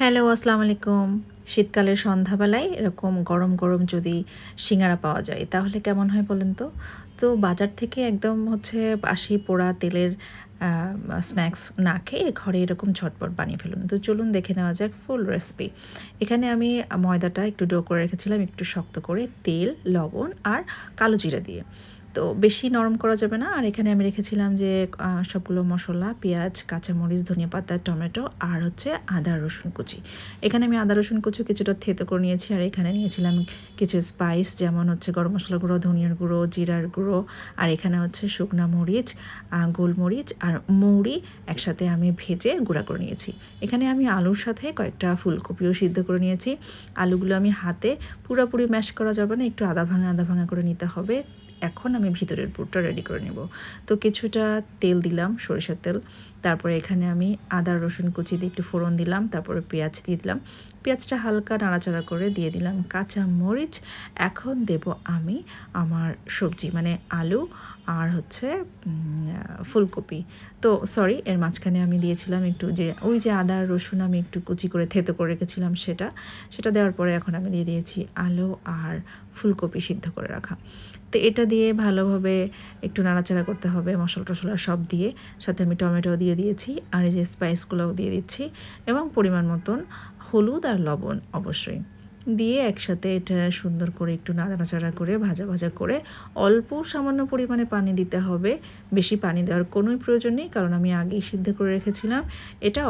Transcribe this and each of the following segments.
Hello, আসসালামু আলাইকুম। শীতকালের সন্ধ্যাবেলায় এরকম গরম, গরম যদি সিঙ্গারা পাওয়া যায় তাহলে কেমন হয় বলেন তো? তো বাজার থেকে একদম হচ্ছে বাসি পোড়া তেলের আ স্ন্যাক্স না খেয়ে ঘরে এরকম ঝটপট বানিয়ে ফেলুন। তো চলুন দেখে নেওয়া যাক ফুল রেসিপি। এখানে আমি ময়দাটা একটু ডো করে রেখেছিলাম একটু শক্ত করে তেল, লবণ আর কালো জিরা দিয়ে। তো বেশি নরম করা যাবে না। আর এখানে আমি রেখেছিলাম যে সবগুলো মসলা, পেঁয়াজ, কাঁচামরিচ, ধনিয়াপাতা, টমেটো আর হচ্ছে আদা রসুন কুচি। এখানে আমি আদা রসুন কুচি কিছুটা থেঁতো করে নিয়েছি আর এখানে নিয়েছিলাম কিছু স্পাইস যেমন হচ্ছে গরম মশলা গুঁড়ো, ধনিয়ার গুঁড়ো, জিরার গুঁড়ো আর এখানে হচ্ছে শুকনা মরিচ, গোলমরিচ আর মৌরি একসাথে আমি ভেজে গুঁড়া করে নিয়েছি। এখানে আমি আলুর সাথে কয়েকটা ফুলকপিও সিদ্ধ করে নিয়েছি। আলুগুলো আমি হাতে পুরোপুরি ম্যাশ করা যাবে না, একটু আধা ভাঙা করে নিতে হবে। এখন আমি ভিতরের পুরটা রেডি করে নেব। তো কিছুটা তেল দিলাম, সরিষার তেল। তারপরে এখানে আমি আদা রসুন কুচি দিয়ে একটু ফোড়ন দিলাম, তারপরে পেঁয়াজ দিয়ে দিলাম। পেঁয়াজটা হালকা নাড়াচাড়া করে দিয়ে দিলাম কাঁচা মরিচ। এখন দেব আমি আমার সবজি মানে আলু আর হচ্ছে ফুলকপি। তো সরি, এর মাঝখানে আমি দিয়েছিলাম একটু যে ওই যে আদা রসুন আমি একটু কুচি করে থেঁতো করে রেখেছিলাম সেটা দেওয়ার পরে এখন আমি দিয়ে দিয়েছি আলু আর ফুলকপি সিদ্ধ করে রাখা। তো এটা দিয়ে ভালোভাবে একটু নাড়াচাড়া করতে হবে, মশলা টশলা সব দিয়ে। সাথে আমি টমেটো দিয়ে দিয়েছি আর এই যে স্পাইসগুলোও দিয়ে দিচ্ছি এবং পরিমাণ মতন হলুদ আর লবণ অবশ্যই দিয়ে একসাথে এটা সুন্দর করে একটু নাড়াচাড়া করে ভাজা করে অল্প সামান্য পরিমাণে পানি দিতে হবে। বেশি পানি দেওয়ার কোনোই প্রয়োজন নেই, কারণ আমি আগেই সিদ্ধ করে রেখেছিলাম। এটা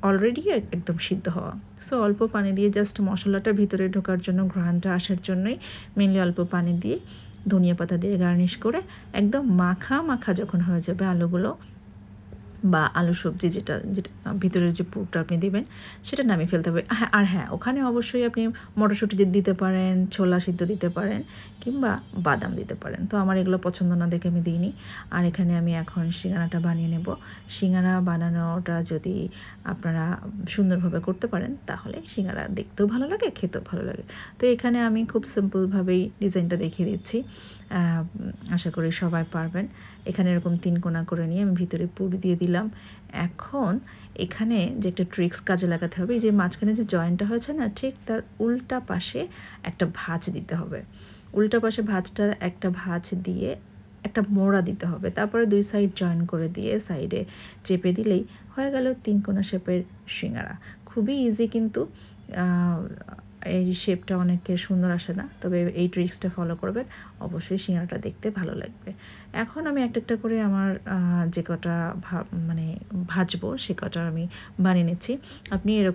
অলরেডি একদম সিদ্ধ হওয়া। সো অল্প পানি দিয়ে জাস্ট মশলাটার ভিতরে ঢোকার জন্য, ঘ্রাণটা আসার জন্যই মেনলি অল্প পানি দিয়ে ধনিয়া পাতা দিয়ে গার্নিশ করে একদম মাখা যখন হয়ে যাবে আলুগুলো বা আলু সবজি যেটা ভিতরের যে পুরটা আপনি দিবেন সেটা নামিয়ে ফেলতে হবে। হ্যাঁ, আর হ্যাঁ, ওখানে অবশ্যই আপনি মটরশুঁটি দিতে পারেন, ছোলা সিদ্ধ দিতে পারেন কিংবা বাদাম দিতে পারেন। তো আমার এগুলো পছন্দ না দেখে আমি দিইনি। আর এখানে আমি এখন সিঙ্গারাটা বানিয়ে নেব। সিঙ্গারা বানানোটা যদি আপনারা সুন্দরভাবে করতে পারেন তাহলে সিঙ্গারা দেখতেও ভালো লাগে, খেতেও ভালো লাগে। তো এখানে আমি খুব সিম্পলভাবেই ডিজাইনটা দেখিয়ে দিচ্ছি। আশা করি সবাই পারবেন। এখানে এরকম 3 কোণা করে নিয়ে আমি ভিতরে পুর দিয়ে দিলাম। এখন এখানে যে একটা ট্রিক্স কাজে লাগাতে হবে, এই যে মাঝখানে যে জয়েন্টটা হয়েছে না, ঠিক তার উল্টা পাশে একটা ভাঁজ দিতে হবে। উল্টা পাশে একটা ভাঁজ দিয়ে একটা মোড়া দিতে হবে। তারপরে 2 সাইড জয়েন করে দিয়ে সাইডে চেপে দিলেই হয়ে গেল 3 কোণা শেপের সিঙ্গারা। খুবই ইজি কিন্তু এই শেপটা অনেকের সুন্দর আসে না, তবে এই ট্রিক্সটা ফলো করবেন, অবশ্যই সিঙ্গারাটা দেখতে ভালো লাগবে। এখন আমি একটা করে আমার যে কটা মানে ভাজবো সে কটা আমি বানিয়ে নিচ্ছি। আপনি এরকম